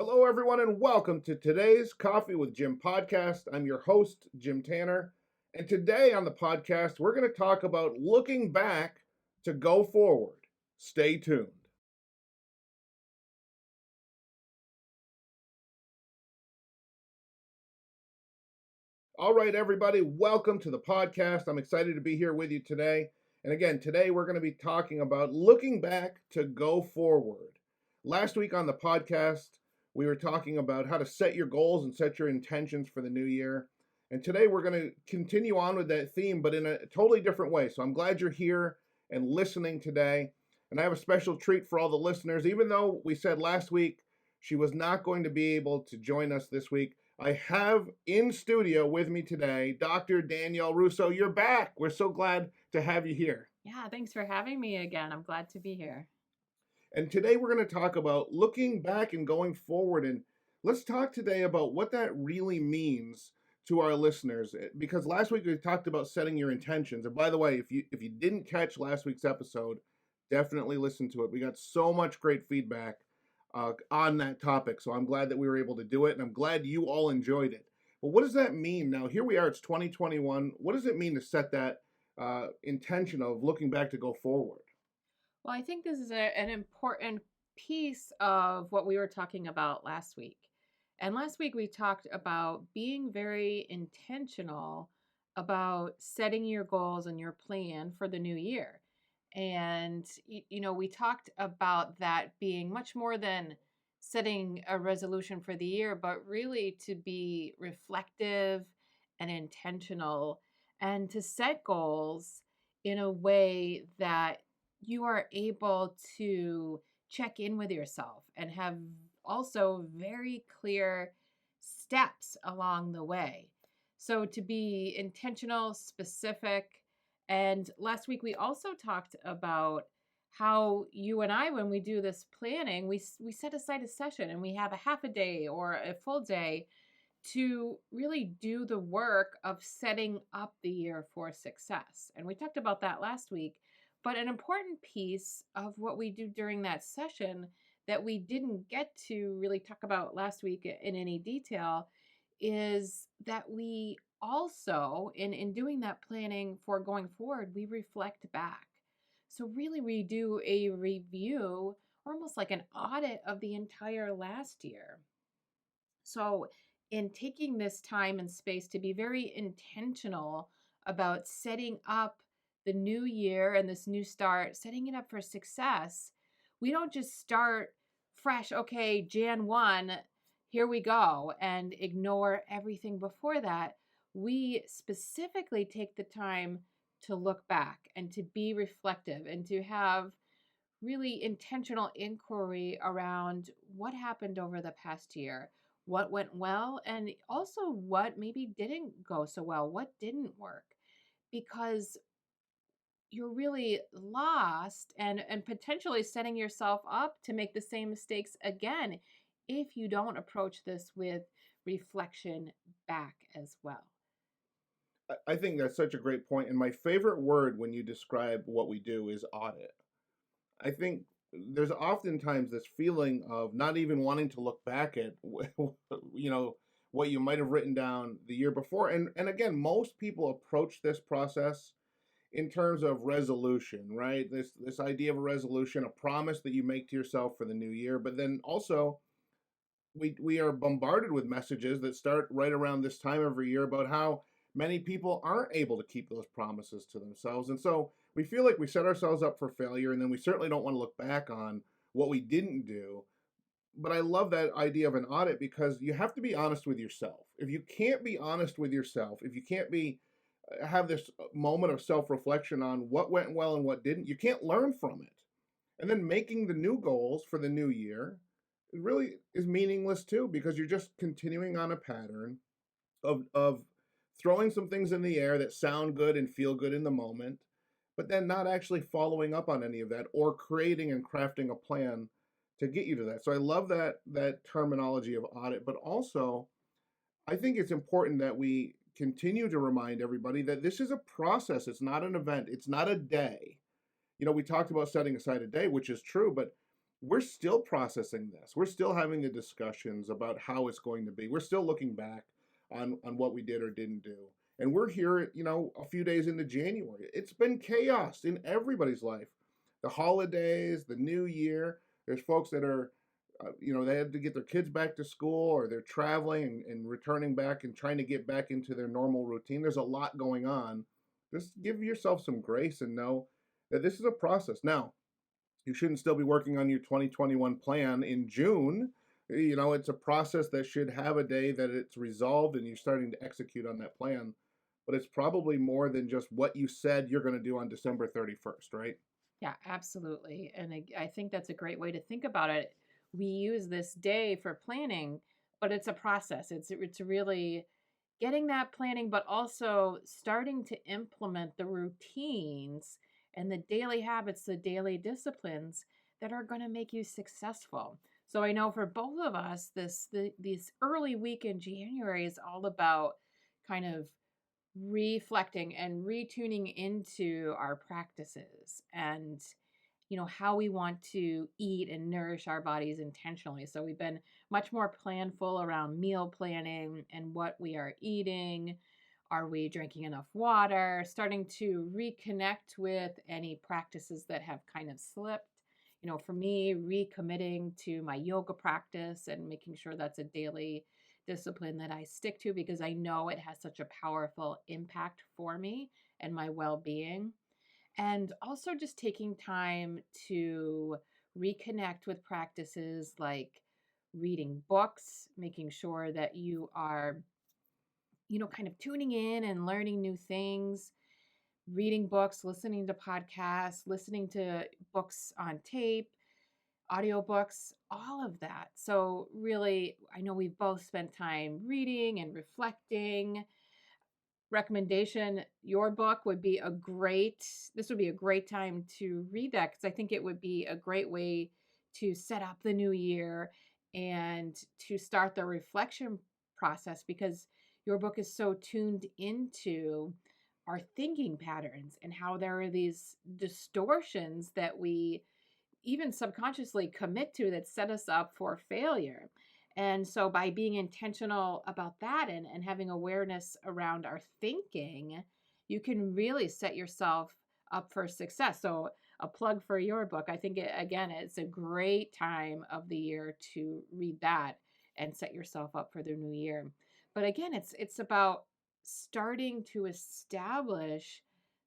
Hello, everyone, and welcome to today's Coffee with Jim podcast. I'm your host, Jim Tanner. And today on the podcast, we're going to talk about looking back to go forward. Stay tuned. All right, everybody, welcome to the podcast. I'm excited to be here with you today. And again, today we're going to be talking about looking back to go forward. Last week on the podcast, we were talking about how to set your goals and set your intentions for the new year. And today we're going to continue on with that theme, but in a totally different way. So I'm glad you're here and listening today. And I have a special treat for all the listeners. Even though we said last week she was not going to be able to join us this week, I have in studio with me today Dr. Danielle Russo. You're back. We're so glad to have you here. Yeah, thanks for having me again. I'm glad to be here. And today we're going to talk about looking back and going forward. And let's talk today about what that really means to our listeners. Because last week we talked about setting your intentions. And by the way, if you didn't catch last week's episode, definitely listen to it. We got so much great feedback on that topic. So I'm glad that we were able to do it. And I'm glad you all enjoyed it. But what does that mean? Now, here we are. It's 2021. What does it mean to set that intention of looking back to go forward? Well, I think this is an important piece of what we were talking about last week. And last week we talked about being very intentional about setting your goals and your plan for the new year. And, we talked about that being much more than setting a resolution for the year, but really to be reflective and intentional and to set goals in a way that you are able to check in with yourself and have also very clear steps along the way. So to be intentional, specific. And last week we also talked about how you and I, when we do this planning, we set aside a session and we have a half a day or a full day to really do the work of setting up the year for success. And we talked about that last week. But an important piece of what we do during that session that we didn't get to really talk about last week in any detail is that we also, in doing that planning for going forward, we reflect back. So, really, we do a review, almost like an audit of the entire last year. So, in taking this time and space to be very intentional about setting up the new year and this new start, setting it up for success, we don't just start fresh, okay, Jan 1, here we go, and ignore everything before that. We specifically take the time to look back and to be reflective and to have really intentional inquiry around what happened over the past year, what went well, and also what maybe didn't go so well, what didn't work. Because you're really lost and potentially setting yourself up to make the same mistakes again if you don't approach this with reflection back as well. I think that's such a great point. And my favorite word when you describe what we do is audit. I think there's oftentimes this feeling of not even wanting to look back at, what you might have written down the year before. And again, most people approach this process in terms of resolution, right? This idea of a resolution, a promise that you make to yourself for the new year. But then also we are bombarded with messages that start right around this time every year about how many people aren't able to keep those promises to themselves. And so we feel like we set ourselves up for failure, and then we certainly don't want to look back on what we didn't do. But I love that idea of an audit because you have to be honest with yourself. If you can't be honest with yourself, if you can't be have this moment of self-reflection on what went well and what didn't, you can't learn from it. And then making the new goals for the new year really is meaningless too because you're just continuing on a pattern of throwing some things in the air that sound good and feel good in the moment, but then not actually following up on any of that or creating and crafting a plan to get you to that. So I love that terminology of audit, but also I think it's important that we continue to remind everybody that this is a process. It's not an event. It's not a day. We talked about setting aside a day, which is true, but we're still processing this. We're still having the discussions about how it's going to be. We're still looking back on what we did or didn't do. And we're here, a few days into January. It's been chaos in everybody's life. The holidays, the new year. There's folks that are, they had to get their kids back to school, or they're traveling and returning back and trying to get back into their normal routine. There's a lot going on. Just give yourself some grace and know that this is a process. Now, you shouldn't still be working on your 2021 plan in June. It's a process that should have a day that it's resolved and you're starting to execute on that plan. But it's probably more than just what you said you're going to do on December 31st, right? Yeah, absolutely. And I think that's a great way to think about it. We use this day for planning, but it's a process. It's really getting that planning, but also starting to implement the routines and the daily habits, the daily disciplines that are going to make you successful. So I know for both of us, this early week in January is all about kind of reflecting and retuning into our practices and how we want to eat and nourish our bodies intentionally. So we've been much more planful around meal planning and what we are eating. Are we drinking enough water? Starting to reconnect with any practices that have kind of slipped. For me, recommitting to my yoga practice and making sure that's a daily discipline that I stick to, because I know it has such a powerful impact for me and my well being. And also just taking time to reconnect with practices like reading books, making sure that you are, kind of tuning in and learning new things, reading books, listening to podcasts, listening to books on tape, audiobooks, all of that. So, really, I know we've both spent time reading and reflecting. Recommendation, your book would be this would be a great time to read that, because I think it would be a great way to set up the new year and to start the reflection process, because your book is so tuned into our thinking patterns and how there are these distortions that we even subconsciously commit to that set us up for failure. And so by being intentional about that and having awareness around our thinking, you can really set yourself up for success. So a plug for your book. I think again, it's a great time of the year to read that and set yourself up for the new year. But again, it's about starting to establish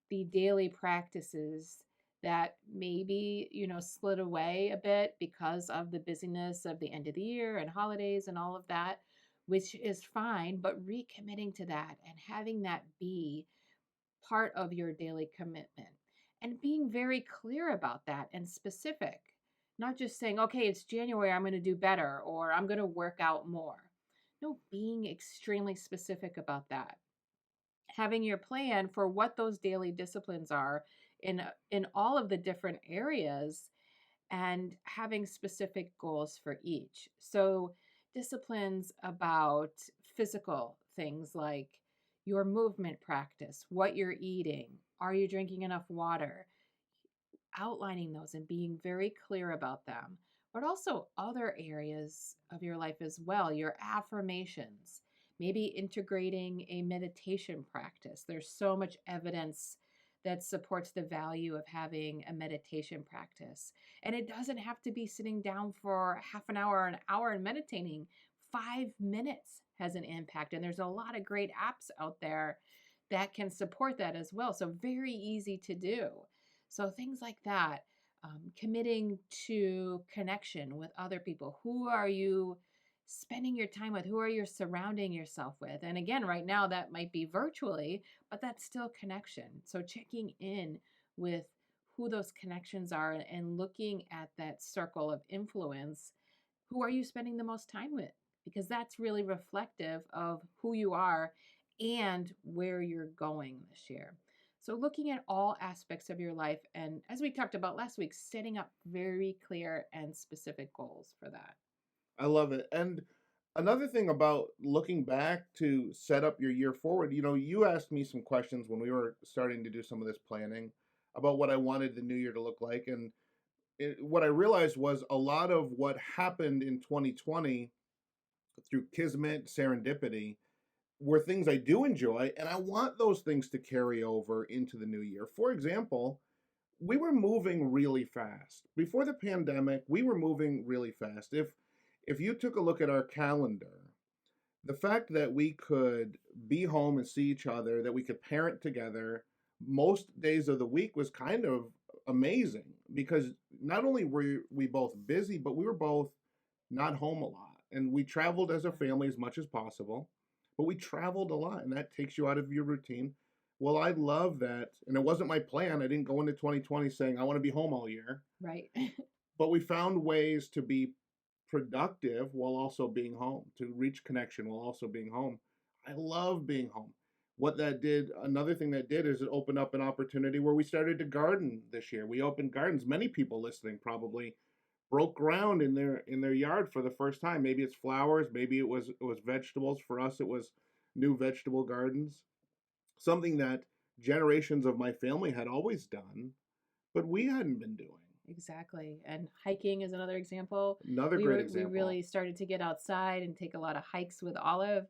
the daily practices that maybe, slid away a bit because of the busyness of the end of the year and holidays and all of that, which is fine, but recommitting to that and having that be part of your daily commitment and being very clear about that and specific, not just saying, okay, it's January, I'm going to do better, or I'm going to work out more. No, being extremely specific about that, having your plan for what those daily disciplines are in all of the different areas, and having specific goals for each. So disciplines about physical things like your movement practice, what you're eating, are you drinking enough water, outlining those and being very clear about them, but also other areas of your life as well, your affirmations, maybe integrating a meditation practice. There's so much evidence that supports the value of having a meditation practice. And it doesn't have to be sitting down for half an hour or an hour and meditating. 5 minutes has an impact. And there's a lot of great apps out there that can support that as well. So, very easy to do. So things like that, committing to connection with other people. Who are you spending your time with? Who are you surrounding yourself with? And again, right now that might be virtually, but that's still connection. So checking in with who those connections are and looking at that circle of influence. Who are you spending the most time with? Because that's really reflective of who you are and where you're going this year. So, looking at all aspects of your life, and as we talked about last week, setting up very clear and specific goals for that. I love it. And another thing about looking back to set up your year forward, you asked me some questions when we were starting to do some of this planning about what I wanted the new year to look like. And what I realized was a lot of what happened in 2020 through Kismet, Serendipity, were things I do enjoy, and I want those things to carry over into the new year. For example, we were moving really fast. Before the pandemic, we were moving really fast. If you took a look at our calendar, the fact that we could be home and see each other, that we could parent together most days of the week was kind of amazing because not only were we both busy, but we were both not home a lot. And we traveled as a family as much as possible, but we traveled a lot and that takes you out of your routine. Well, I love that. And it wasn't my plan. I didn't go into 2020 saying I want to be home all year, Right. but we found ways to be productive while also being home, to reach connection while also being home. I love being home. What that did, another thing that did is it opened up an opportunity where we started to garden this year. We opened gardens. Many people listening probably broke ground in their yard for the first time. Maybe it's flowers, maybe it was vegetables. For us it was new vegetable gardens. Something that generations of my family had always done, but we hadn't been doing. Exactly. And hiking is another example. Another We great were we example. really started to get outside and take a lot of hikes with Olive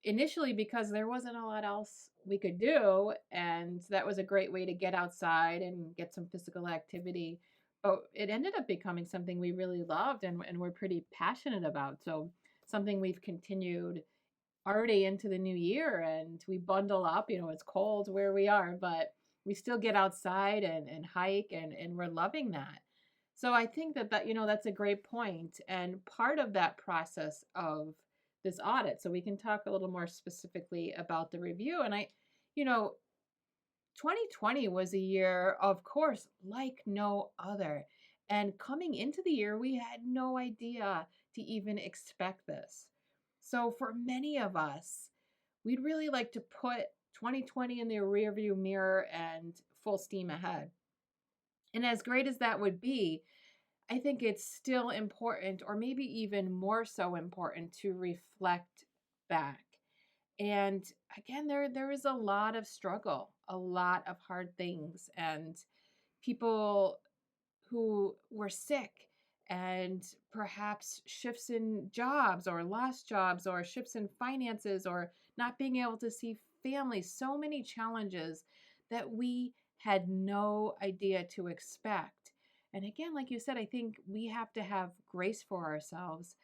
initially because there wasn't a lot else we could do, and that was a great way to get outside and get some physical activity. But it ended up becoming something we really loved and we're pretty passionate about. So something we've continued already into the new year, and we bundle up. It's cold where we are, but we still get outside and hike, and we're loving that. So I think that's a great point. And part of that process of this audit, so we can talk a little more specifically about the review. And you know, 2020 was a year, of course, like no other. And coming into the year, we had no idea to even expect this. So for many of us, we'd really like to put 2020 in the rearview mirror and full steam ahead. And as great as that would be, I think it's still important, or maybe even more so important, to reflect back. And again, there is a lot of struggle, a lot of hard things, and people who were sick, and perhaps shifts in jobs or lost jobs or shifts in finances or not being able to see family. So many challenges that we had no idea to expect. And again, like you said, I think we have to have grace for ourselves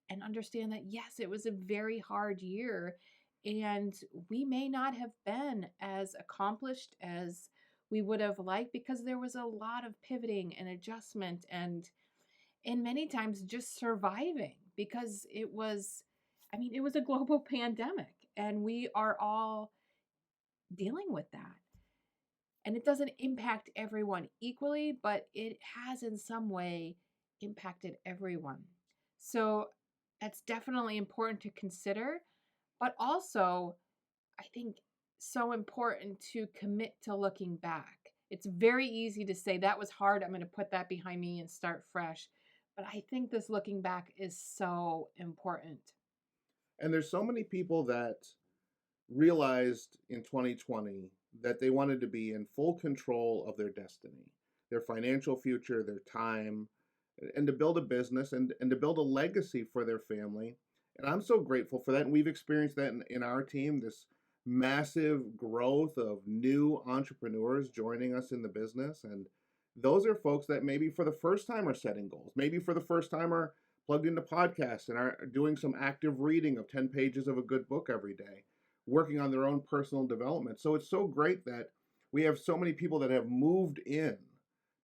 and understand that, yes, it was a very hard year, and we may not have been as accomplished as we would have liked because there was a lot of pivoting and adjustment, and many times just surviving because it was a global pandemic, and we are all dealing with that. And it doesn't impact everyone equally, but it has in some way impacted everyone. So that's definitely important to consider, but also, I think, so important to commit to looking back. It's very easy to say that was hard, I'm going to put that behind me and start fresh. But I think this looking back is so important. And there's so many people that realized in 2020 that they wanted to be in full control of their destiny, their financial future, their time, and to build a business and to build a legacy for their family. And I'm so grateful for that. And we've experienced that in our team, this massive growth of new entrepreneurs joining us in the business. And those are folks that maybe for the first time are setting goals, maybe for the first time are plugged into podcasts and are doing some active reading of 10 pages of a good book every day, working on their own personal development. So it's so great that we have so many people that have moved in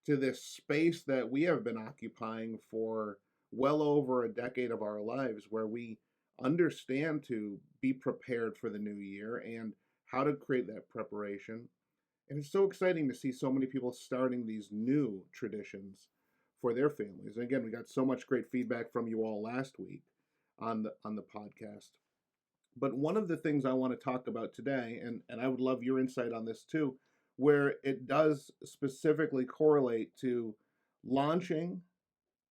to this space that we have been occupying for well over a decade of our lives, where we understand to be prepared for the new year and how to create that preparation. And it's so exciting to see so many people starting these new traditions for their families. And again, we got so much great feedback from you all last week on the podcast. But one of the things I want to talk about today, and I would love your insight on this too, where it does specifically correlate to launching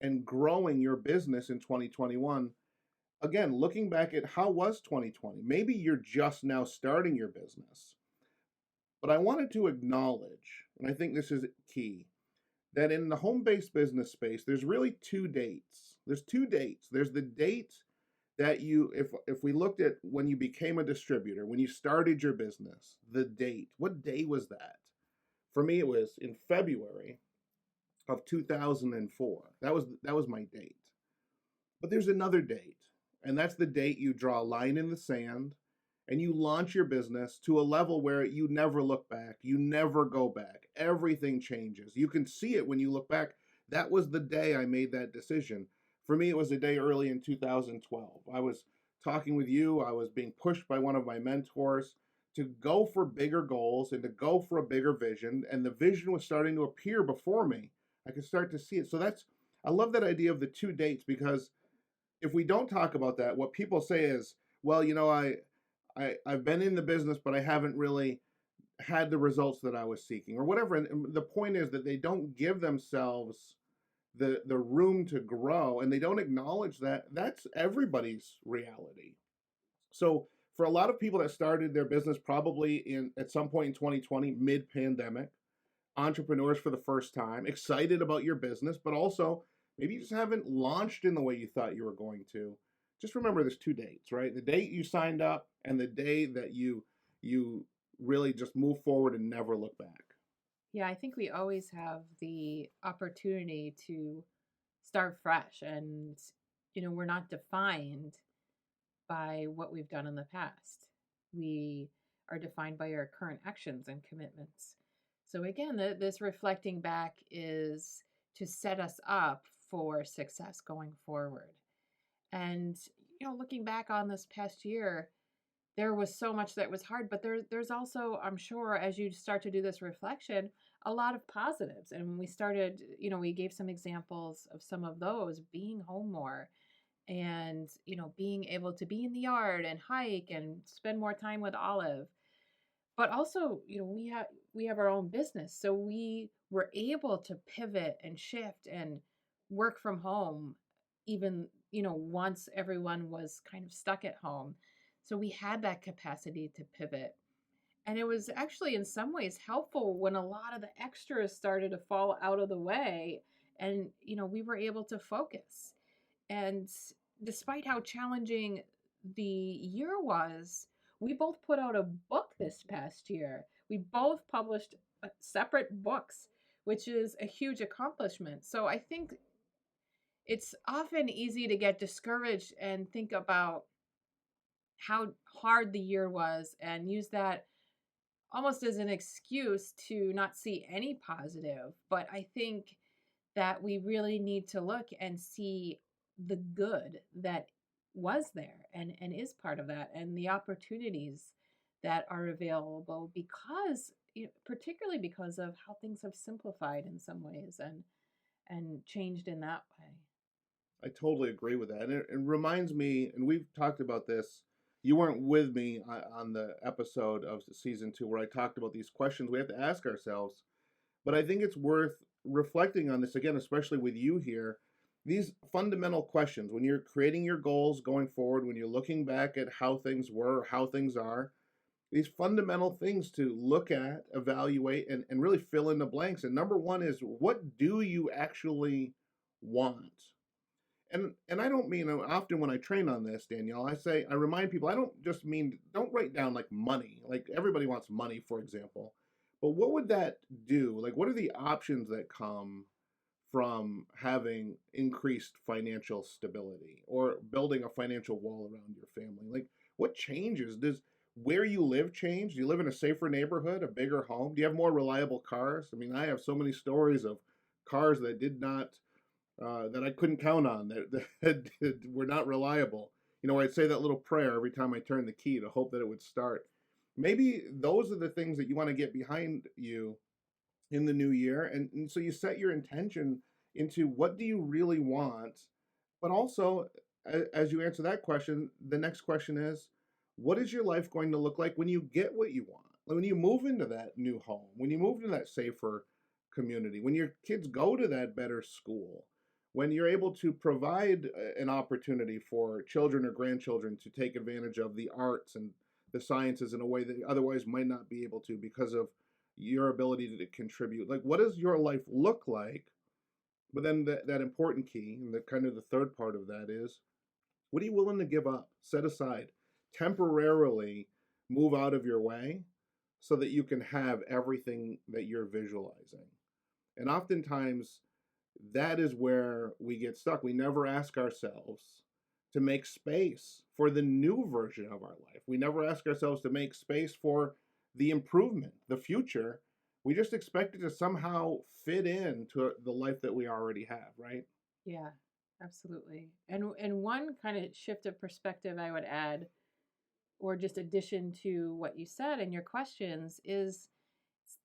and growing your business in 2021. Again, looking back at how was 2020? Maybe you're just now starting your business. But I wanted to acknowledge, and I think this is key, that in the home-based business space, there's really two dates. There's two dates. There's the date that if we looked at when you became a distributor, when you started your business, the date. What day was that? For me, it was in February of 2004. That was my date. But there's another date, and that's the date you draw a line in the sand and you launch your business to a level where you never look back. You never go back. Everything changes. You can see it when you look back. That was the day I made that decision. For me, it was a day early in 2012. I was talking with you. I was being pushed by one of my mentors to go for bigger goals and to go for a bigger vision. And the vision was starting to appear before me. I could start to see it. I love that idea of the two dates, because if we don't talk about that, what people say is, well, I've been in the business, but I haven't really had the results that I was seeking, or whatever. And the point is that they don't give themselves the room to grow, and they don't acknowledge that that's everybody's reality. So for a lot of people that started their business probably in at some point in 2020, mid-pandemic, entrepreneurs for the first time, excited about your business, but also maybe you just haven't launched in the way you thought you were going to. Just remember there's two dates, right? The date you signed up and the day that you really just move forward and never look back. Yeah, I think we always have the opportunity to start fresh, and we're not defined by what we've done in the past. We are defined by our current actions and commitments. So again, this reflecting back is to set us up for success going forward. And looking back on this past year, there was so much that was hard, but there's also, I'm sure, as you start to do this reflection, a lot of positives. And when we started, we gave some examples of some of those: being home more, and being able to be in the yard and hike and spend more time with Olive. But also, we have our own business, so we were able to pivot and shift and work from home, even once everyone was kind of stuck at home. So we had that capacity to pivot. And it was actually in some ways helpful when a lot of the extras started to fall out of the way, and we were able to focus. And despite how challenging the year was, we both put out a book this past year. We both published separate books, which is a huge accomplishment. So I think it's often easy to get discouraged and think about how hard the year was and use that almost as an excuse to not see any positive. But I think that we really need to look and see the good that was there and is part of that, and the opportunities that are available, because particularly because of how things have simplified in some ways and changed in that way. I totally agree with that. And it reminds me, and we've talked about this. You weren't with me on the episode of season 2 where I talked about these questions we have to ask ourselves. But I think it's worth reflecting on this again, especially with you here. These fundamental questions, when you're creating your goals going forward, when you're looking back at how things were, how things are, these fundamental things to look at, evaluate, and really fill in the blanks. And number one is, what do you actually want? And I don't mean, often when I train on this, Danielle, I remind people, I don't just mean, don't write down like money. Like everybody wants money, for example. But what would that do? Like, what are the options that come from having increased financial stability or building a financial wall around your family? Like, what changes? Does where you live change? Do you live in a safer neighborhood, a bigger home? Do you have more reliable cars? I mean, I have so many stories of cars that did not that I couldn't count on, that were not reliable. I'd say that little prayer every time I turned the key to hope that it would start. Maybe those are the things that you want to get behind you in the new year. And so you set your intention into what do you really want, but also as you answer that question, the next question is, what is your life going to look like when you get what you want? When you move into that new home, when you move into that safer community, when your kids go to that better school, when you're able to provide an opportunity for children or grandchildren to take advantage of the arts and the sciences in a way that otherwise might not be able to because of your ability to contribute. Like, what does your life look like? But then that important key, and the kind of the third part of that is, what are you willing to give up, set aside, temporarily move out of your way so that you can have everything that you're visualizing? And oftentimes, that is where we get stuck. We never ask ourselves to make space for the new version of our life. We never ask ourselves to make space for the improvement, the future. We just expect it to somehow fit into the life that we already have, right? Yeah, absolutely. And one kind of shift of perspective I would add, or just addition to what you said in your questions, is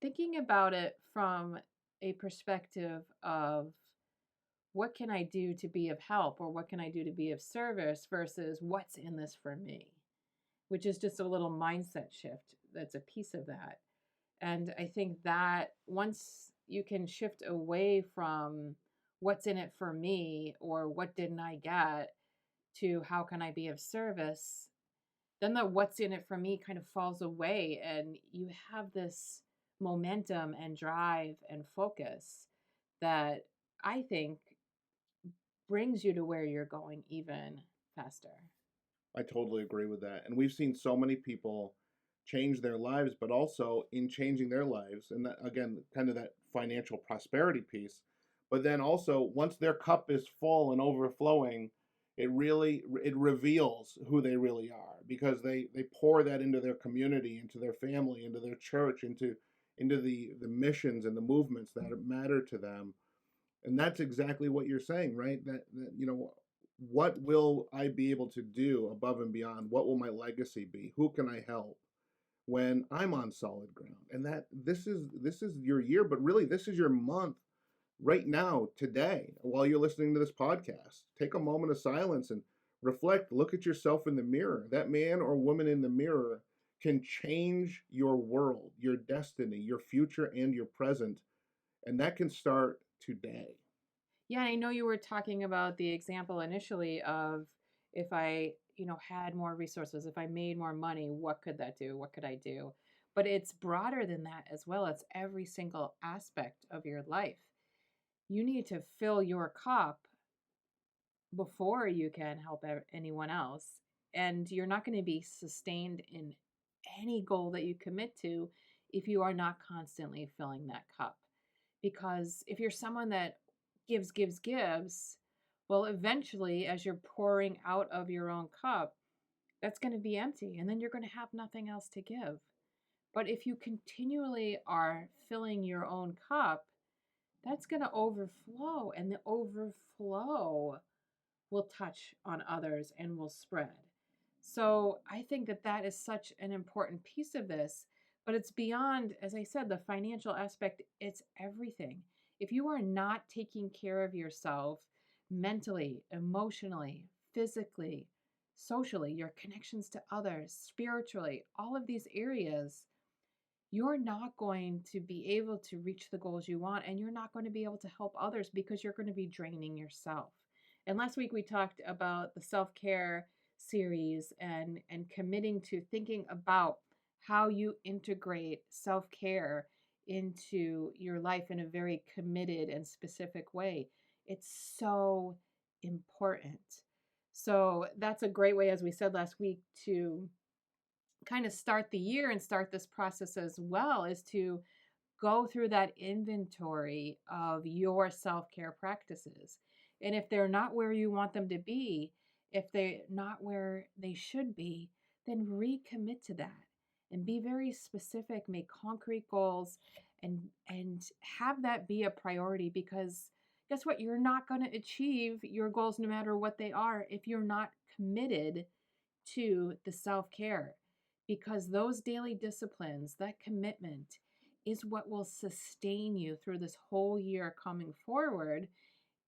thinking about it from a perspective of what can I do to be of help, or what can I do to be of service, versus what's in this for me, which is just a little mindset shift that's a piece of that. And I think that once you can shift away from what's in it for me, or what didn't I get, to how can I be of service, then the what's in it for me kind of falls away, and you have this momentum and drive and focus that I think brings you to where you're going even faster. I totally agree with that. And we've seen so many people change their lives, but also in changing their lives, and that, again, kind of that financial prosperity piece. But then also, once their cup is full and overflowing, it reveals who they really are, because they pour that into their community, into their family, into their church, into the missions and the movements that matter to them. And that's exactly what you're saying, right? That what will I be able to do above and beyond? What will my legacy be? Who can I help when I'm on solid ground? And that this is your year, but really this is your month right now, today, while you're listening to this podcast. Take a moment of silence and reflect, look at yourself in the mirror. That man or woman in the mirror can change your world, your destiny, your future, and your present. And that can start today. Yeah, I know you were talking about the example initially of, if I, had more resources, if I made more money, what could that do? What could I do? But it's broader than that as well. It's every single aspect of your life. You need to fill your cup before you can help anyone else. And you're not going to be sustained in any goal that you commit to if you are not constantly filling that cup. Because if you're someone that gives, well, eventually, as you're pouring out of your own cup, that's going to be empty. And then you're going to have nothing else to give. But if you continually are filling your own cup, that's going to overflow. And the overflow will touch on others and will spread. So I think that that is such an important piece of this, but it's beyond, as I said, the financial aspect. It's everything. If you are not taking care of yourself mentally, emotionally, physically, socially, your connections to others, spiritually, all of these areas, you're not going to be able to reach the goals you want, and you're not going to be able to help others because you're going to be draining yourself. And last week we talked about the self-care series, and committing to thinking about how you integrate self-care into your life in a very committed and specific way. It's so important. So that's a great way, as we said last week, to kind of start the year and start this process as well, is to go through that inventory of your self-care practices. And if they're not where you want them to be, if they're not where they should be, then recommit to that and be very specific, make concrete goals, and have that be a priority. Because guess what? You're not going to achieve your goals no matter what they are if you're not committed to the self-care, because those daily disciplines, that commitment, is what will sustain you through this whole year coming forward,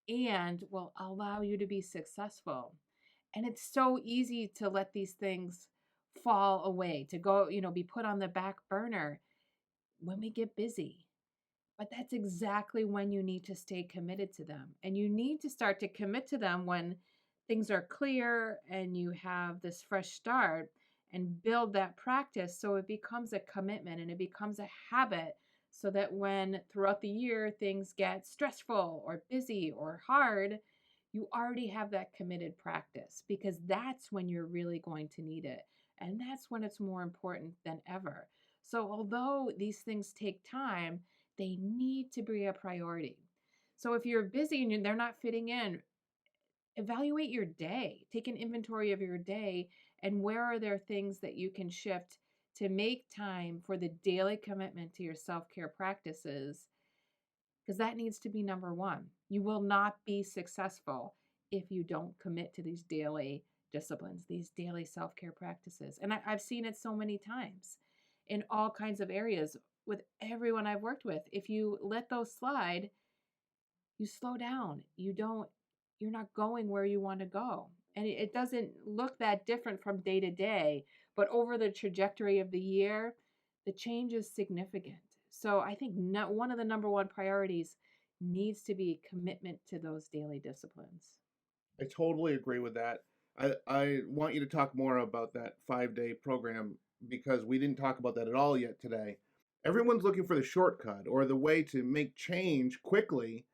and will allow you to be successful. And it's so easy to let these things fall away, to go, be put on the back burner when we get busy. But that's exactly when you need to stay committed to them. And you need to start to commit to them when things are clear and you have this fresh start, and build that practice so it becomes a commitment and it becomes a habit so that when throughout the year things get stressful or busy or hard, you already have that committed practice, because that's when you're really going to need it. And that's when it's more important than ever. So, although these things take time, they need to be a priority. So, if you're busy and they're not fitting in, evaluate your day. Take an inventory of your day, and where are there things that you can shift to make time for the daily commitment to your self care practices, because that needs to be number one. You will not be successful if you don't commit to these daily disciplines, these daily self care practices. And I've seen it so many times in all kinds of areas with everyone I've worked with. If you let those slide, you slow down. You're not going where you want to go. And it doesn't look that different from day to day, but over the trajectory of the year, the change is significant. So I think one of the number one priorities needs to be commitment to those daily disciplines. I totally agree with that. I want you to talk more about that 5-day program because we didn't talk about that at all yet today. Everyone's looking for the shortcut or the way to make change quickly,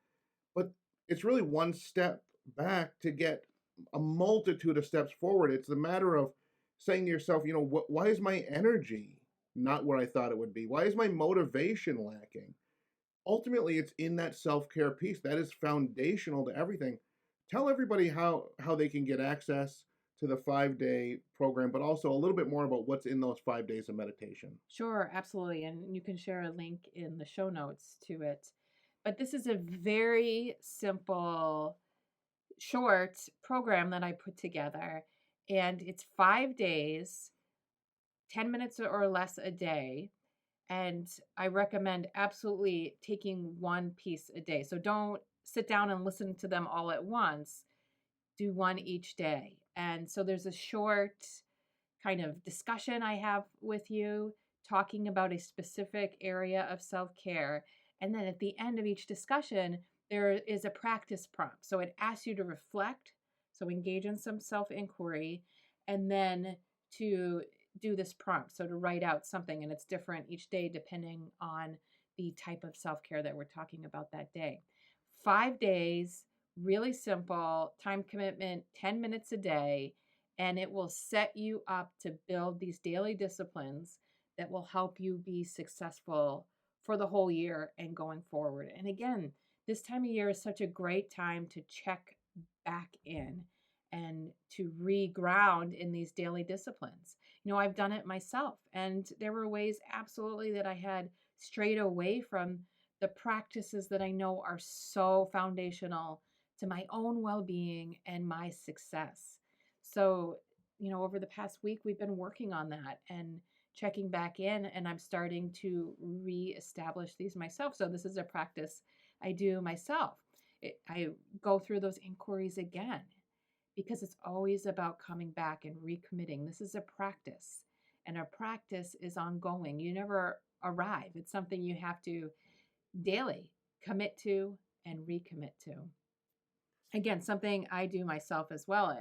but it's really one step back to get a multitude of steps forward. It's the matter of saying to yourself, why is my energy not where I thought it would be? Why is my motivation lacking? Ultimately, it's in that self-care piece that is foundational to everything. Tell everybody how they can get access to the 5-day program, but also a little bit more about what's in those 5 days of meditation. Sure, absolutely. And you can share a link in the show notes to it. But this is a very simple, short program that I put together. And it's 5 days, 10 minutes or less a day. And I recommend absolutely taking one piece a day. So don't sit down and listen to them all at once. Do one each day. And so there's a short kind of discussion I have with you, talking about a specific area of self care. And then at the end of each discussion, there is a practice prompt. So it asks you to reflect, so engage in some self inquiry, and then to do this prompt. So to write out something, and it's different each day depending on the type of self care that we're talking about that day. 5 days, really simple, time commitment, 10 minutes a day, and it will set you up to build these daily disciplines that will help you be successful for the whole year and going forward. And again, this time of year is such a great time to check back in and to reground in these daily disciplines. I've done it myself, and there were ways absolutely that I had strayed away from the practices that I know are so foundational to my own well being and my success. So, over the past week, we've been working on that and checking back in, and I'm starting to reestablish these myself. So, this is a practice I do myself. I go through those inquiries again, because it's always about coming back and recommitting. This is a practice, and a practice is ongoing. You never arrive. It's something you have to daily commit to and recommit to. Again, something I do myself as well.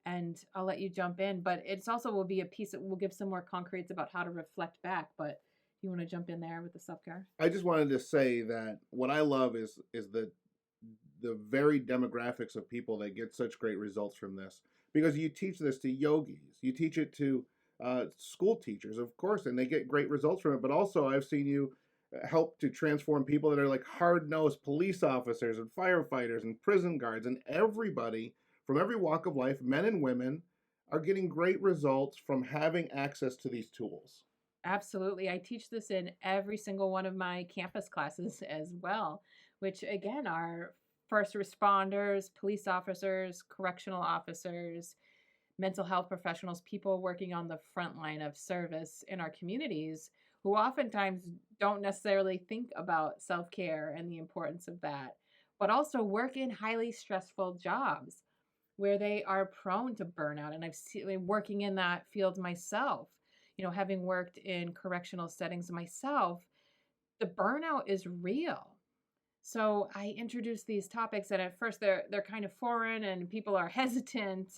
And I'll let you jump in, but it's also will be a piece that will give some more concretes about how to reflect back. But you want to jump in there with the self care? I just wanted to say that what I love is the very demographics of people that get such great results from this, because you teach this to yogis, you teach it to school teachers, of course, and they get great results from it. But also, I've seen you help to transform people that are like hard-nosed police officers and firefighters and prison guards, and everybody from every walk of life, men and women, are getting great results from having access to these tools. Absolutely. I teach this in every single one of my campus classes as well, which again are first responders, police officers, correctional officers, mental health professionals, people working on the front line of service in our communities, who oftentimes don't necessarily think about self care and the importance of that, but also work in highly stressful jobs where they are prone to burnout. And I've seen working in that field myself, having worked in correctional settings myself, the burnout is real. So I introduce these topics, and at first they're kind of foreign and people are hesitant,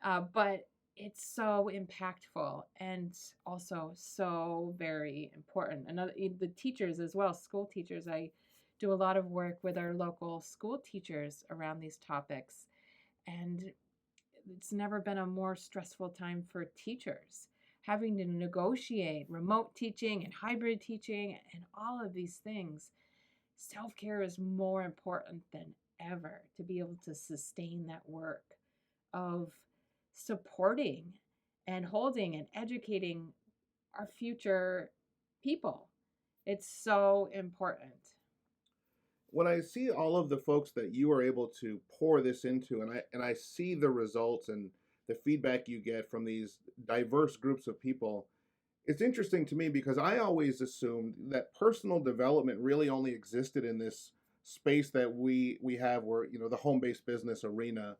but it's so impactful and also so very important. The teachers as well, school teachers. I do a lot of work with our local school teachers around these topics, and it's never been a more stressful time for teachers having to negotiate remote teaching and hybrid teaching and all of these things. Self-care is more important than ever to be able to sustain that work of supporting and holding and educating our future people. It's so important. When I see all of the folks that you are able to pour this into, and I see the results and the feedback you get from these diverse groups of people, it's interesting to me because I always assumed that personal development really only existed in this space that we have, where the home-based business arena,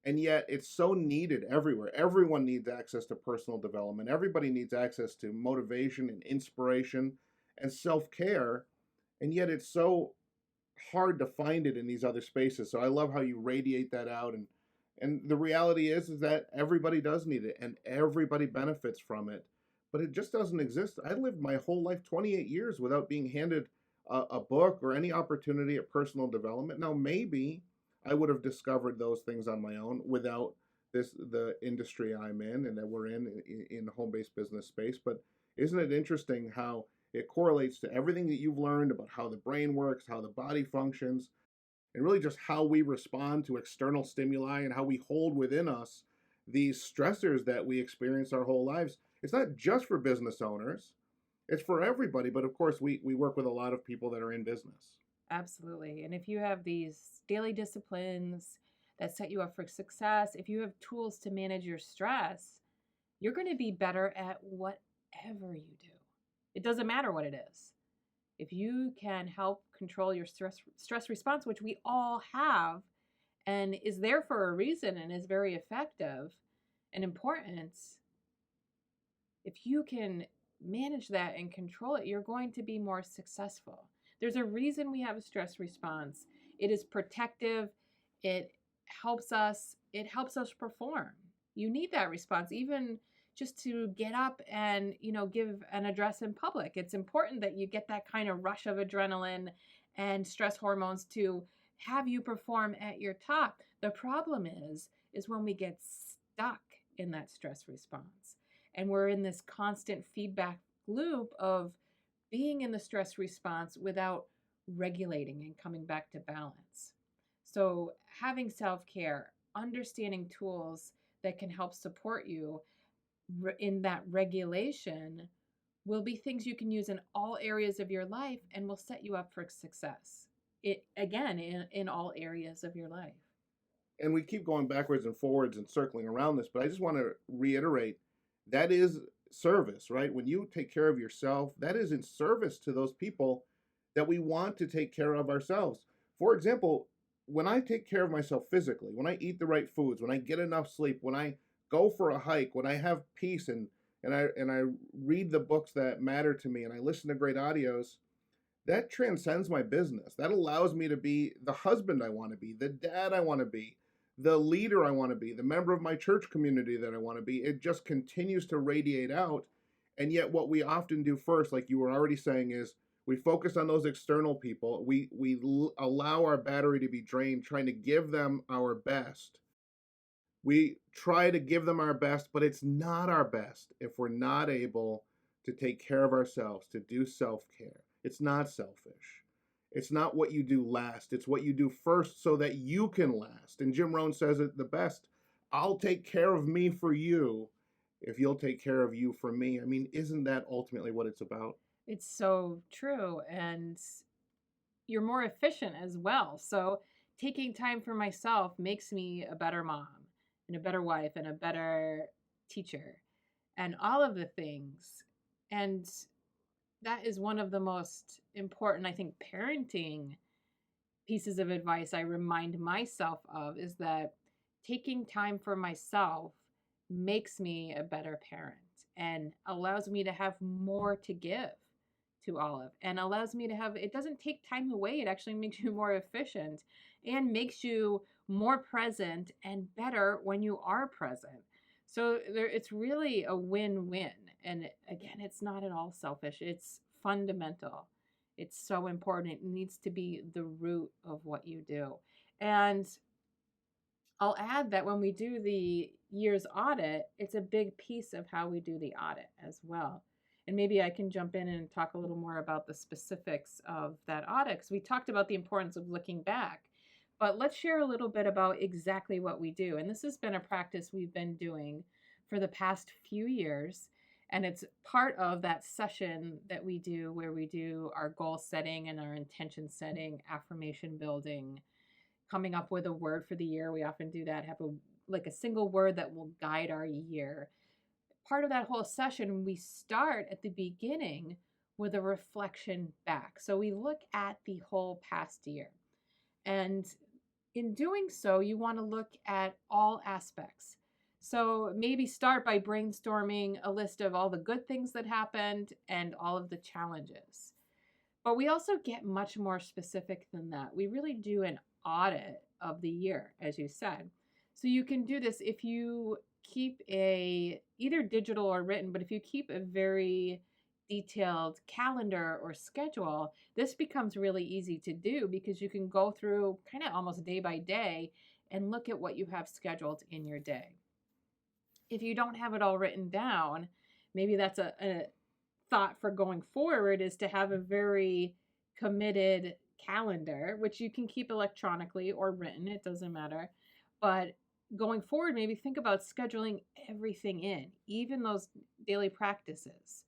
and yet it's so needed everywhere. Everyone needs access to personal development. Everybody needs access to motivation and inspiration and self-care, and yet it's so hard to find it in these other spaces. So I love how you radiate that out, and the reality is that everybody does need it and everybody benefits from it, but it just doesn't exist. I lived my whole life, 28 years, without being handed a book or any opportunity at personal development. Now maybe I would have discovered those things on my own without the industry I'm in and that we're in home-based business space. But isn't it interesting how it correlates to everything that you've learned about how the brain works, how the body functions, and really just how we respond to external stimuli and how we hold within us these stressors that we experience our whole lives. It's not just for business owners, it's for everybody. But of course, we work with a lot of people that are in business. Absolutely. And if you have these daily disciplines that set you up for success, if you have tools to manage your stress, you're going to be better at whatever you do. It doesn't matter what it is. If you can help control your stress response, which we all have and is there for a reason and is very effective and important, if you can manage that and control it, you're going to be more successful. There's a reason we have a stress response. It is protective. It helps us perform. You need that response even just to get up and, give an address in public. It's important that you get that kind of rush of adrenaline and stress hormones to have you perform at your top. The problem is when we get stuck in that stress response and we're in this constant feedback loop of being in the stress response without regulating and coming back to balance. So having self-care, understanding tools that can help support you in that regulation will be things you can use in all areas of your life and will set you up for success. It again in all areas of your life. And we keep going backwards and forwards and circling around this, but I just want to reiterate that is service, right? When you take care of yourself, that is in service to those people that we want to take care of ourselves. For example, when I take care of myself physically, when I eat the right foods, when I get enough sleep, when I go for a hike, when I have peace and I read the books that matter to me and I listen to great audios, that transcends my business. That allows me to be the husband I want to be, the dad I want to be, the leader I want to be, the member of my church community that I want to be. It just continues to radiate out. And yet what we often do first, like you were already saying, is we focus on those external people. We allow our battery to be drained, trying to give them our best. We try to give them our best, but it's not our best if we're not able to take care of ourselves, to do self-care. It's not selfish. It's not what you do last. It's what you do first so that you can last. And Jim Rohn says it the best. I'll take care of me for you if you'll take care of you for me. I mean, isn't that ultimately what it's about? It's so true. And you're more efficient as well. So taking time for myself makes me a better mom and a better wife and a better teacher and all of the things. And that is one of the most important, I think, parenting pieces of advice I remind myself of is that taking time for myself makes me a better parent and allows me to have more to give to Olive and allows me to have, it doesn't take time away. It actually makes you more efficient and makes you more present and better when you are present. So it's really a win-win. And again, it's not at all selfish. It's fundamental. It's so important. It needs to be the root of what you do. And I'll add that when we do the year's audit, it's a big piece of how we do the audit as well. And maybe I can jump in and talk a little more about the specifics of that audit, because we talked about the importance of looking back. But let's share a little bit about exactly what we do. And this has been a practice we've been doing for the past few years. And it's part of that session that we do where we do our goal setting and our intention setting, affirmation building, coming up with a word for the year. We often do that, have a single word that will guide our year. Part of that whole session, we start at the beginning with a reflection back. So we look at the whole past year. And in doing so, you want to look at all aspects. So maybe start by brainstorming a list of all the good things that happened and all of the challenges. But we also get much more specific than that. We really do an audit of the year, as you said. So you can do this if you keep either digital or written, but if you keep a very detailed calendar or schedule, this becomes really easy to do because you can go through kind of almost day by day and look at what you have scheduled in your day. If you don't have it all written down, maybe that's a thought for going forward, is to have a very committed calendar, which you can keep electronically or written, it doesn't matter. But going forward, maybe think about scheduling everything in, even those daily practices.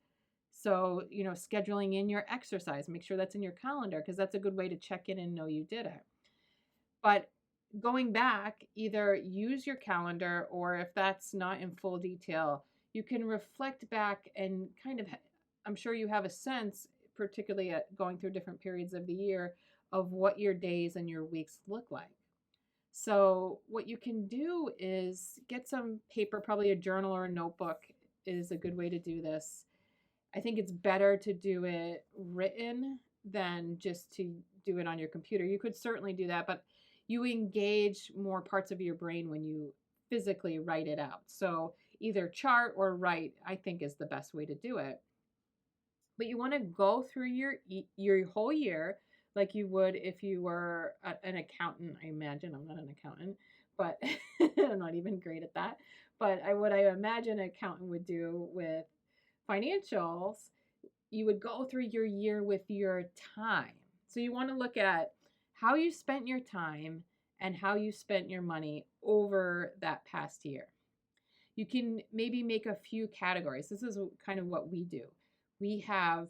So, scheduling in your exercise, make sure that's in your calendar, because that's a good way to check in and know you did it. But going back, either use your calendar, or if that's not in full detail, you can reflect back and kind of, I'm sure you have a sense, particularly at going through different periods of the year, of what your days and your weeks look like. So what you can do is get some paper, probably a journal or a notebook is a good way to do this. I think it's better to do it written than just to do it on your computer. You could certainly do that, but you engage more parts of your brain when you physically write it out. So either chart or write, I think, is the best way to do it. But you want to go through your whole year like you would if you were an accountant. I imagine, I'm not an accountant, but I'm not even great at that. But what I imagine an accountant would do with financials, you would go through your year with your time. So you want to look at how you spent your time and how you spent your money over that past year. You can maybe make a few categories. This is kind of what we do. We have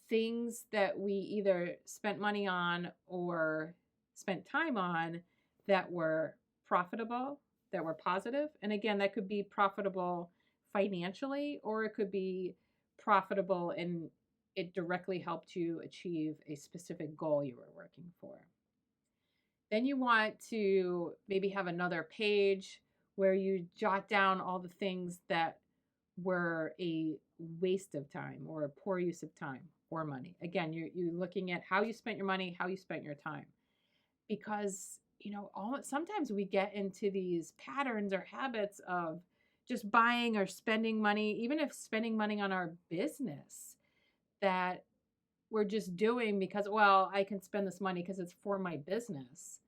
things that we either spent money on or spent time on that were profitable, that were positive. And again, that could be profitable financially, or it could be profitable and it directly helped you achieve a specific goal you were working for. Then you want to maybe have another page where you jot down all the things that were a waste of time or a poor use of time or money. Again, you're looking at how you spent your money, how you spent your time. Because, sometimes we get into these patterns or habits of just buying or spending money, even if spending money on our business, that we're just doing because, well, I can spend this money because it's for my business.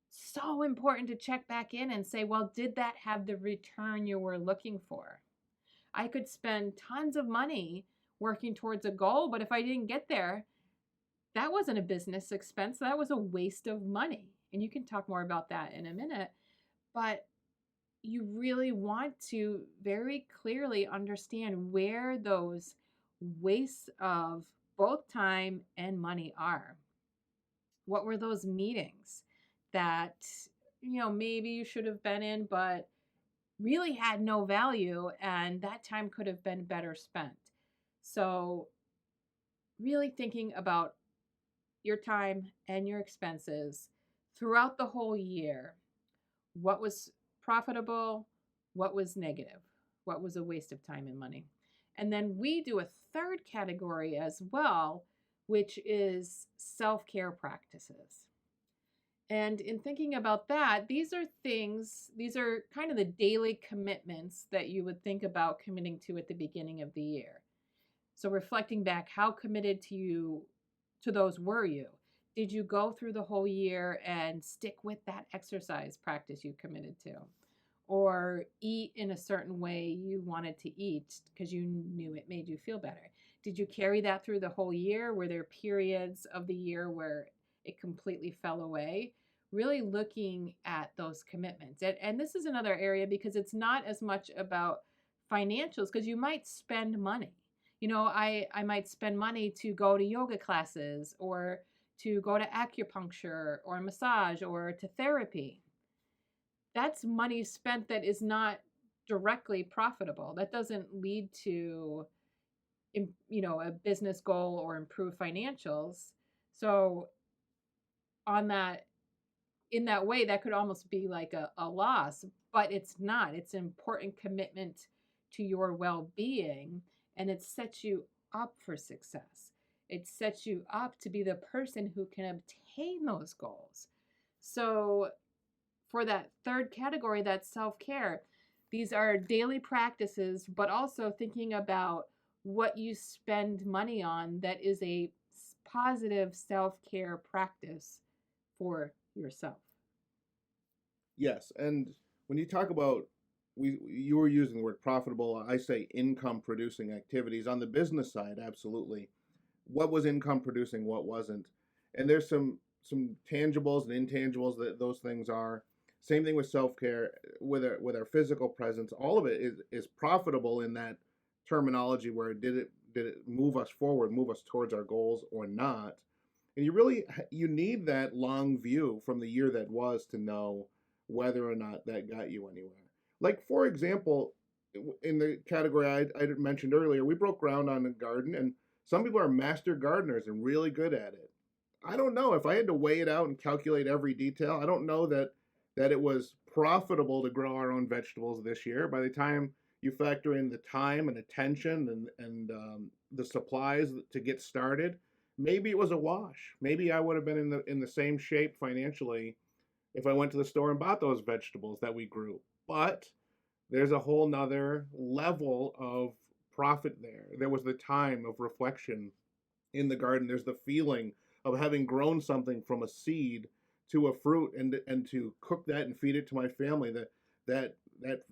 So important to check back in and say, well, did that have the return you were looking for? I could spend tons of money working towards a goal, but if I didn't get there, that wasn't a business expense. That was a waste of money. And you can talk more about that in a minute. But you really want to very clearly understand where those wastes of both time and money are. What were those meetings that, maybe you should have been in, but really had no value, and that time could have been better spent. So really thinking about your time and your expenses throughout the whole year. What was profitable? What was negative? What was a waste of time and money? And then we do a third category as well, which is self-care practices. And in thinking about that, these are kind of the daily commitments that you would think about committing to at the beginning of the year. So reflecting back, how committed to those were you? Did you go through the whole year and stick with that exercise practice you committed to? Or eat in a certain way you wanted to eat because you knew it made you feel better? Did you carry that through the whole year? Were there periods of the year where it completely fell away? Really looking at those commitments. And this is another area because it's not as much about financials, because you might spend money. I might spend money to go to yoga classes or to go to acupuncture or massage or to therapy. That's money spent that is not directly profitable. That doesn't lead to a business goal or improve financials. So on that in that way, that could almost be like a loss, but it's not. It's an important commitment to your well-being, and it sets you up for success. It sets you up to be the person who can obtain those goals. So for that third category, that's self-care. These are daily practices, but also thinking about what you spend money on that is a positive self-care practice for yourself. Yes, and when you talk about you were using the word profitable, I say income producing activities. On the business side, absolutely. What was income producing, what wasn't? And there's some tangibles and intangibles that those things are. Same thing with self-care, with our physical presence. All of it is profitable in that terminology, where did it move us forward, move us towards our goals or not? And you need that long view from the year that was to know whether or not that got you anywhere. Like, for example, in the category I mentioned earlier, we broke ground on a garden, and some people are master gardeners and really good at it. I don't know if I had to weigh it out and calculate every detail. I don't know that it was profitable to grow our own vegetables this year. By the time you factor in the time and attention and the supplies to get started, maybe it was a wash. Maybe I would have been in the same shape financially if I went to the store and bought those vegetables that we grew. But there's a whole nother level of profit there. There was the time of reflection in the garden. There's the feeling of having grown something from a seed to a fruit, and to cook that and feed it to my family, that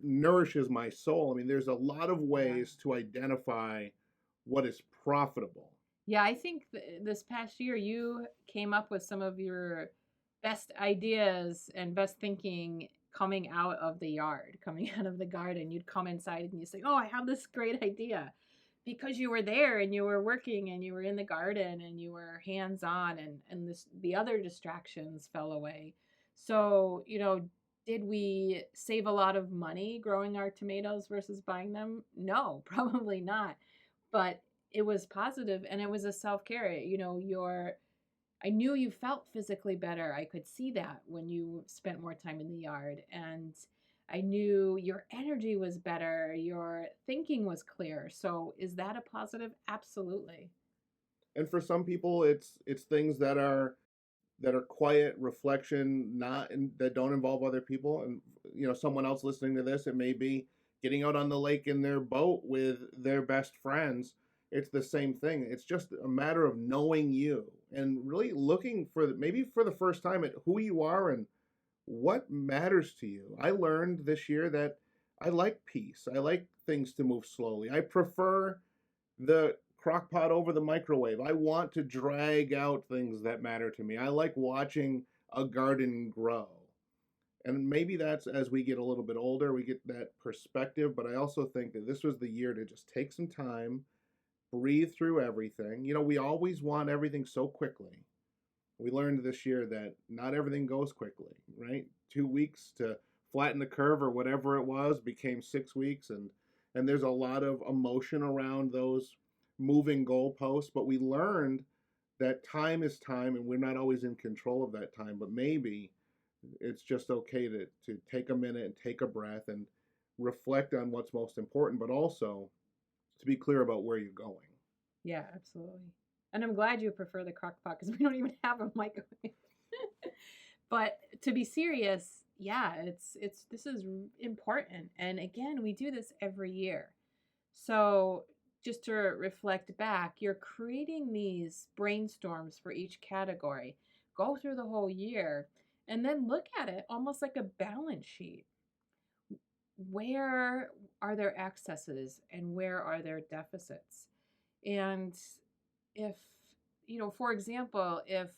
nourishes my soul. I mean, there's a lot of Yeah. ways to identify what is profitable. Yeah, I think this past year you came up with some of your best ideas and best thinking coming out of the yard, coming out of the garden. You'd come inside and you say, "Oh, I have this great idea." Because you were there and you were working and you were in the garden and you were hands on, and the other distractions fell away. So, did we save a lot of money growing our tomatoes versus buying them? No, probably not. But it was positive and it was a self-care. Your I knew you felt physically better. I could see that when you spent more time in the yard. And I knew your energy was better. Your thinking was clear. So is that a positive? Absolutely. And for some people, it's things that are quiet reflection, that don't involve other people. And someone else listening to this, it may be getting out on the lake in their boat with their best friends. It's the same thing. It's just a matter of knowing you and really looking maybe for the first time at who you are and what matters to you. I learned this year that I like peace. I like things to move slowly. I prefer the crock pot over the microwave. I want to drag out things that matter to me. I like watching a garden grow. And maybe that's, as we get a little bit older, we get that perspective. But I also think that this was the year to just take some time, breathe through everything. We always want everything so quickly. We learned this year that not everything goes quickly, right? 2 weeks to flatten the curve or whatever it was became 6 weeks, and there's a lot of emotion around those moving goalposts. But we learned that time is time, and we're not always in control of that time. But maybe it's just okay to take a minute and take a breath and reflect on what's most important, but also to be clear about where you're going. Yeah, absolutely. And I'm glad you prefer the crock pot because we don't even have a microwave. But to be serious, yeah, it's this is important. And again, we do this every year. So, just to reflect back, you're creating these brainstorms for each category. Go through the whole year and then look at it almost like a balance sheet. Where are there excesses and where are there deficits? And if, for example, if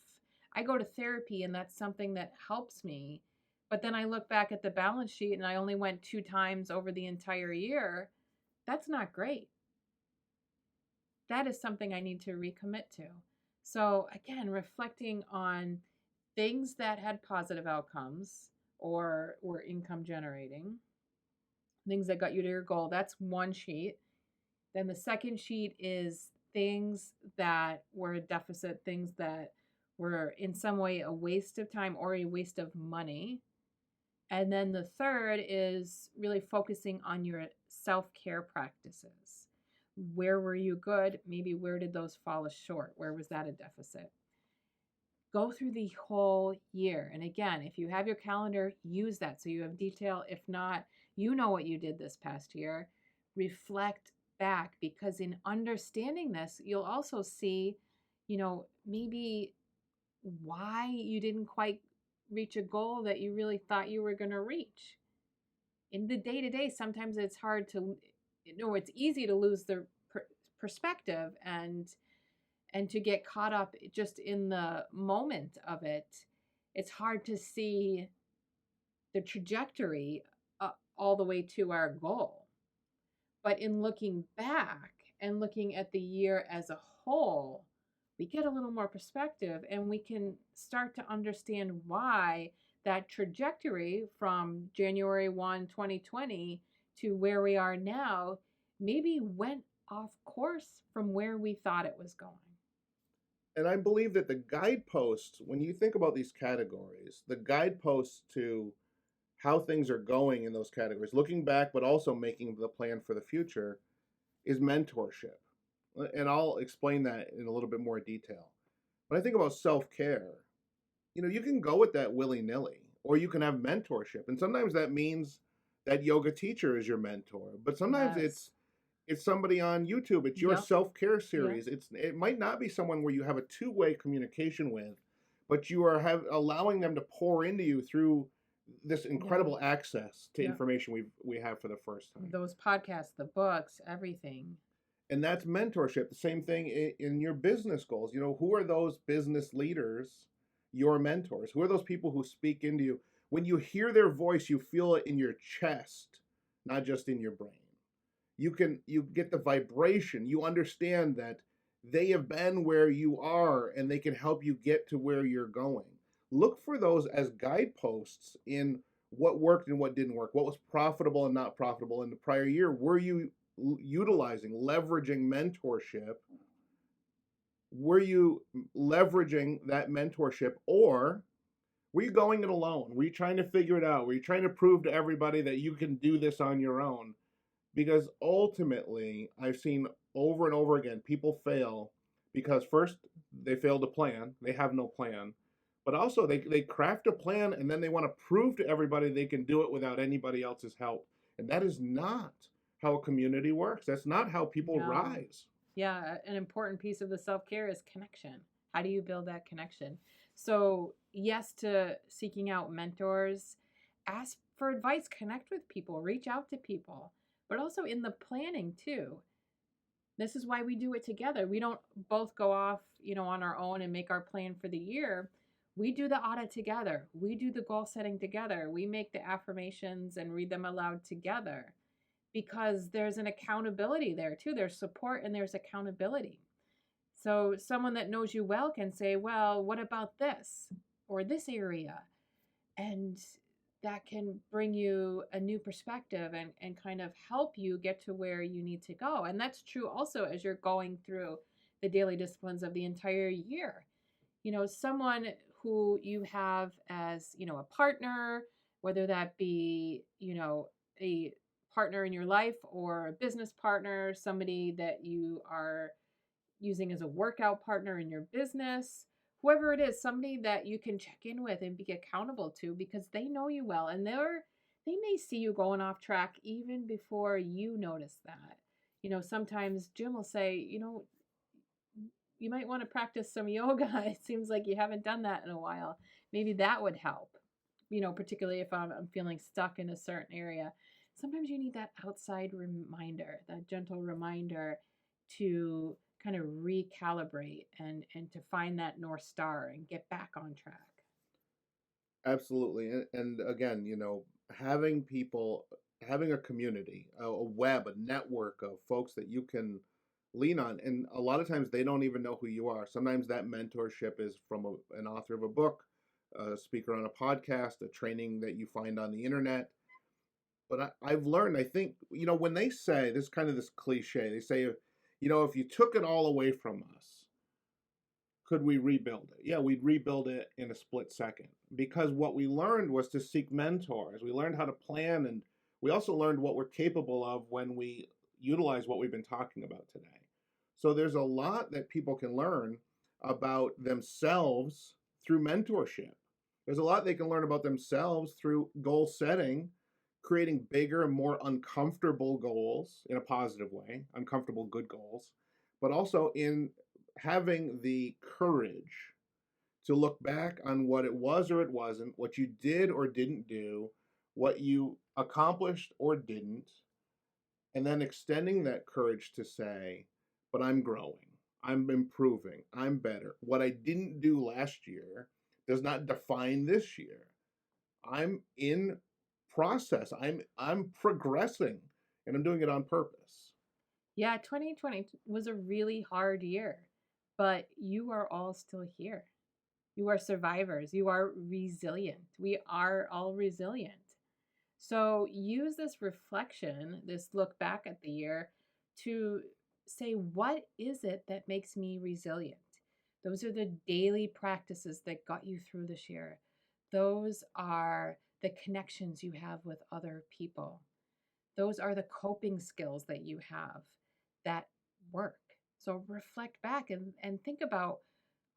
I go to therapy and that's something that helps me, but then I look back at the balance sheet and I only went 2 times over the entire year, that's not great. That is something I need to recommit to. So, again, reflecting on things that had positive outcomes or were income generating, things that got you to your goal. That's one sheet. Then the second sheet is things that were a deficit, things that were in some way a waste of time or a waste of money. And then the third is really focusing on your self care practices. Where were you good? Maybe where did those fall short? Where was that a deficit? Go through the whole year. And again, if you have your calendar, use that so you have detail. If not, you know what you did this past year. Reflect back, because in understanding this, you'll also see, maybe why you didn't quite reach a goal that you really thought you were going to reach. In the day to day, sometimes it's hard to, it's easy to lose the perspective and to get caught up just in the moment of it. It's hard to see the trajectory all the way to our goal. But in looking back and looking at the year as a whole, we get a little more perspective and we can start to understand why that trajectory from January 1, 2020 to where we are now maybe went off course from where we thought it was going. And I believe that the guideposts, when you think about these categories, the guideposts to how things are going in those categories, looking back, but also making the plan for the future, is mentorship. And I'll explain that in a little bit more detail. When I think about self care, you can go with that willy nilly, or you can have mentorship. And sometimes that means that yoga teacher is your mentor, but sometimes Yes. it's somebody on YouTube. It's your Yep. self-care Yep. series. It might not be someone where you have a two-way communication with, but you are allowing them to pour into you through this Yeah. incredible access to Yep. information we have for the first time. Those podcasts, the books, everything. And that's mentorship. The same thing in your business goals. Who are those business leaders, your mentors? Who are those people who speak into you? When you hear their voice, you feel it in your chest, not just in your brain. You get the vibration. You understand that they have been where you are and they can help you get to where you're going. Look for those as guideposts in what worked and what didn't work, what was profitable and not profitable in the prior year. Were you utilizing, leveraging mentorship? Were you leveraging that mentorship, or were you going it alone? Were you trying to figure it out? Were you trying to prove to everybody that you can do this on your own? Because ultimately, I've seen over and over again, people fail because first, they fail to plan. They have no plan. But also, they craft a plan and then they want to prove to everybody they can do it without anybody else's help. And that is not how a community works. That's not how people No. rise. Yeah, an important piece of the self-care is connection. How do you build that connection? So, yes to seeking out mentors, ask for advice, connect with people, reach out to people, but also in the planning too. This is why we do it together. We don't both go off, on our own and make our plan for the year. We do the audit together. We do the goal setting together. We make the affirmations and read them aloud together, because there's an accountability there too. There's support and there's accountability. So someone that knows you well can say, well, what about this or this area? And that can bring you a new perspective and kind of help you get to where you need to go. And that's true also as you're going through the daily disciplines of the entire year. Someone who you have as, a partner, whether that be, a partner in your life or a business partner, somebody that you are using as a workout partner in your business, whoever it is, somebody that you can check in with and be accountable to because they know you well and they may see you going off track even before you notice that. Sometimes Jim will say, you might want to practice some yoga. It seems like you haven't done that in a while. Maybe that would help, particularly if I'm feeling stuck in a certain area. Sometimes you need that outside reminder, that gentle reminder to kind of recalibrate and to find that North Star and get back on track. Absolutely. And again, having people, having a community, a web, a network of folks that you can lean on. And a lot of times they don't even know who you are. Sometimes that mentorship is from an author of a book, a speaker on a podcast, a training that you find on the internet. But I've learned, I think, when they say, this kind of this cliche, they say, if you took it all away from us, could we rebuild it? Yeah, we'd rebuild it in a split second. Because what we learned was to seek mentors. We learned how to plan, and we also learned what we're capable of when we utilize what we've been talking about today. So there's a lot that people can learn about themselves through mentorship. There's a lot they can learn about themselves through goal setting, creating bigger and more uncomfortable goals in a positive way, uncomfortable good goals, but also in having the courage to look back on what it was or it wasn't, what you did or didn't do, what you accomplished or didn't, and then extending that courage to say, but I'm growing, I'm improving, I'm better. What I didn't do last year does not define this year. I'm in process. I'm progressing, and I'm doing it on purpose. Yeah, 2020 was a really hard year, but you are all still here. You are survivors. You are resilient. We are all resilient. So use this reflection, this look back at the year to say, what is it that makes me resilient? Those are the daily practices that got you through this year. Those are the connections you have with other people. Those are the coping skills that you have that work. So reflect back and think about,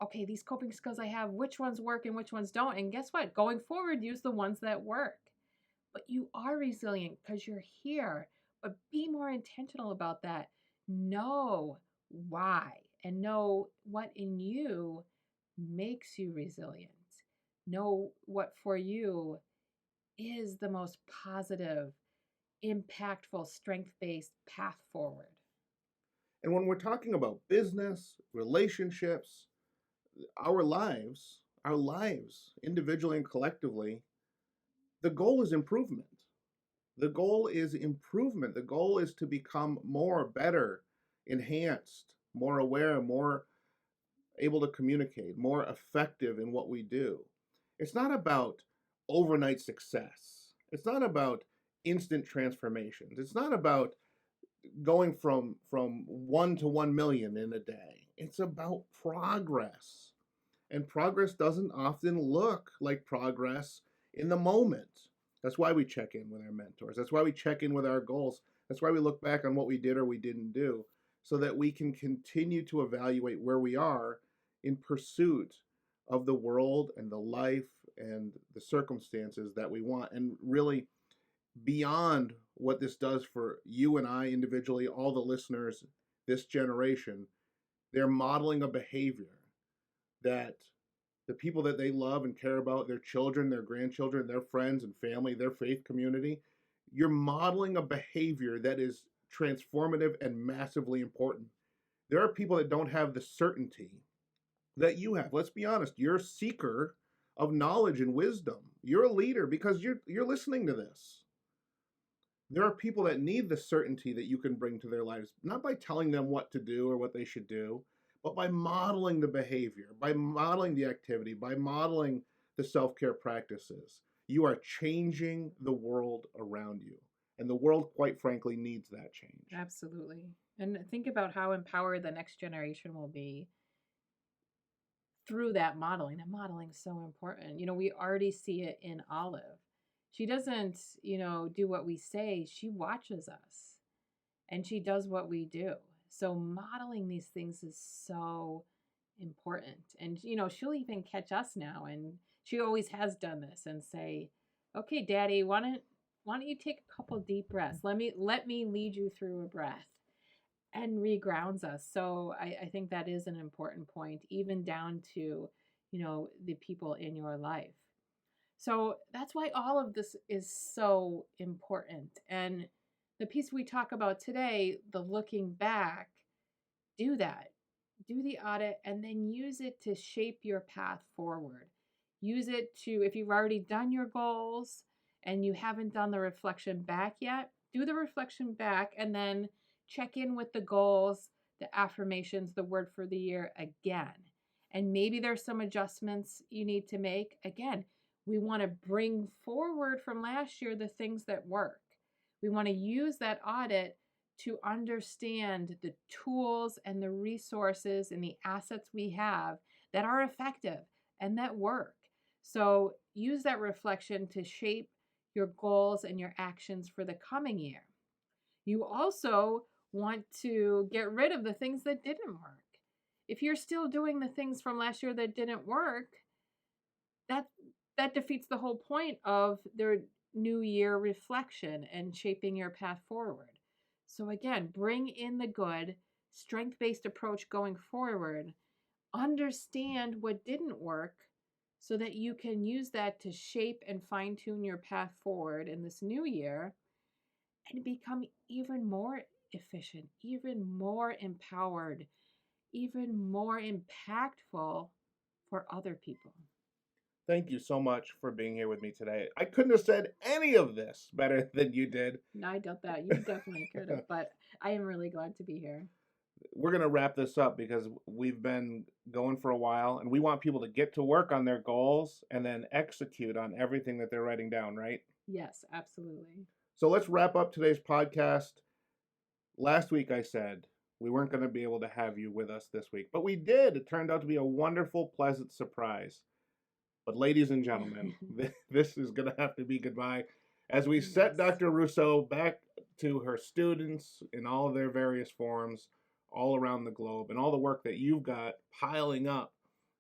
okay, these coping skills I have, which ones work and which ones don't. And guess what? Going forward, use the ones that work. But you are resilient because you're here. But be more intentional about that. Know why and know what in you makes you resilient. Know what for you is the most positive, impactful, strength based path forward. And when we're talking about business, relationships, our lives, individually and collectively, the goal is improvement. The goal is improvement. The goal is to become more, better, enhanced, more aware, more able to communicate, more effective in what we do. It's not about overnight success. It's not about instant transformations. It's not about going from 1 to 1 million in a day. It's about progress. And progress doesn't often look like progress in the moment. That's why we check in with our mentors. That's why we check in with our goals. That's why we look back on what we did or we didn't do, so that we can continue to evaluate where we are in pursuit of the world and the life and the circumstances that we want. And really, beyond what this does for you and I individually, all the listeners, this generation, they're modeling a behavior that the people that they love and care about, their children, their grandchildren, their friends and family, their faith community, you're modeling a behavior that is transformative and massively important. There are people that don't have the certainty that you have. Let's be honest, you're a seeker of knowledge and wisdom. You're a leader because you're listening to this. There are people that need the certainty that you can bring to their lives, not by telling them what to do or what they should do, but by modeling the behavior, by modeling the activity, by modeling the self-care practices. You are changing the world around you. And the world, quite frankly, needs that change. Absolutely. And think about how empowered the next generation will be through that modeling. And modeling is so important. We already see it in Olive. She doesn't, do what we say. She watches us and she does what we do. So modeling these things is so important. And, she'll even catch us now. And she always has done this and say, okay, Daddy, why don't you take a couple deep breaths? Let me lead you through a breath and regrounds us. So I think that is an important point, even down to, the people in your life. So that's why all of this is so important. And the piece we talk about today, the looking back, do that. Do the audit and then use it to shape your path forward. Use it to, if you've already done your goals and you haven't done the reflection back yet, do the reflection back and then check in with the goals, the affirmations, the word for the year again. And maybe there's some adjustments you need to make. Again, we want to bring forward from last year the things that work. We want to use that audit to understand the tools and the resources and the assets we have that are effective and that work. So use that reflection to shape your goals and your actions for the coming year. You also want to get rid of the things that didn't work. If you're still doing the things from last year that didn't work, that defeats the whole point of their new year reflection and shaping your path forward. So again, bring in the good, strength-based approach going forward. Understand what didn't work so that you can use that to shape and fine-tune your path forward in this new year and become even more efficient, even more empowered, even more impactful for other people. Thank you so much for being here with me today. I couldn't have said any of this better than you did. No, I doubt that. You definitely could have, but I am really glad to be here. We're going to wrap this up because we've been going for a while and we want people to get to work on their goals and then execute on everything that they're writing down, right? Yes, absolutely. So let's wrap up today's podcast. Last week I said we weren't going to be able to have you with us this week, but we did. It turned out to be a wonderful, pleasant surprise. But ladies and gentlemen, this is going to have to be goodbye as we set Dr. Russo back to her students in all of their various forms all around the globe and all the work that you've got piling up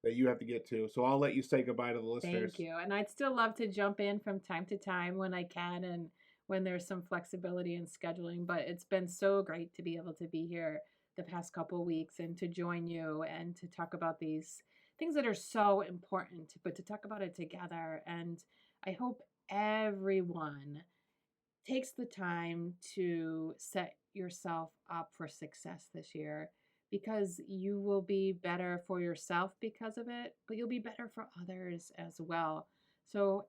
that you have to get to. So I'll let you say goodbye to the listeners. Thank you. And I'd still love to jump in from time to time when I can and when there's some flexibility in scheduling. But it's been so great to be able to be here the past couple of weeks and to join you and to talk about these things that are so important, but to talk about it together. And I hope everyone takes the time to set yourself up for success this year, because you will be better for yourself because of it, but you'll be better for others as well. So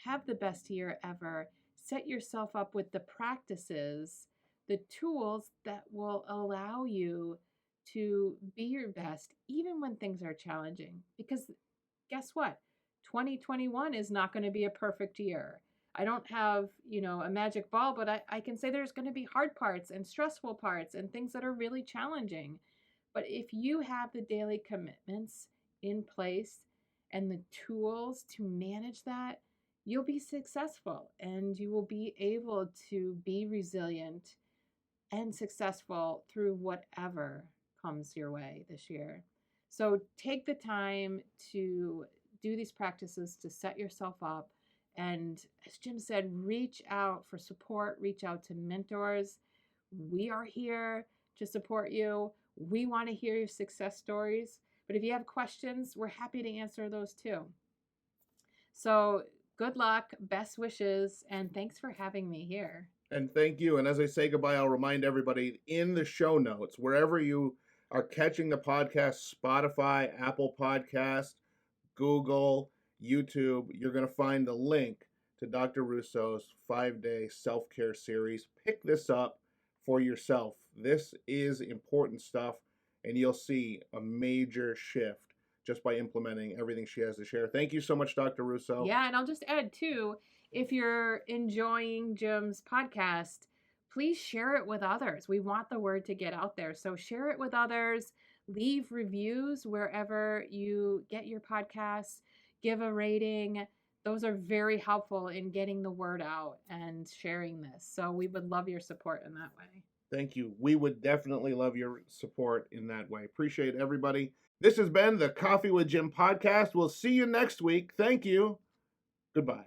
have the best year ever. Set yourself up with the practices, the tools that will allow you to be your best, even when things are challenging. Because guess what? 2021 is not going to be a perfect year. I don't have, a magic ball, but I can say there's going to be hard parts and stressful parts and things that are really challenging. But if you have the daily commitments in place and the tools to manage that, you'll be successful and you will be able to be resilient and successful through whatever comes your way this year. So take the time to do these practices to set yourself up. And as Jim said, reach out for support, reach out to mentors. We are here to support you. We want to hear your success stories. But if you have questions, we're happy to answer those too. So good luck, best wishes, and thanks for having me here. And thank you. And as I say goodbye, I'll remind everybody in the show notes, wherever you are catching the podcast, Spotify, Apple Podcast, Google, YouTube, you're going to find the link to Dr. Russo's 5-day self-care series. Pick this up for yourself. This is important stuff, and you'll see a major shift just by implementing everything she has to share. Thank you so much, Dr. Russo. Yeah, and I'll just add too, if you're enjoying Jim's podcast, please share it with others. We want the word to get out there. So share it with others. Leave reviews wherever you get your podcasts. Give a rating. Those are very helpful in getting the word out and sharing this. So we would love your support in that way. Thank you. We would definitely love your support in that way. Appreciate everybody. This has been the Coffee with Jim podcast. We'll see you next week. Thank you. Goodbye.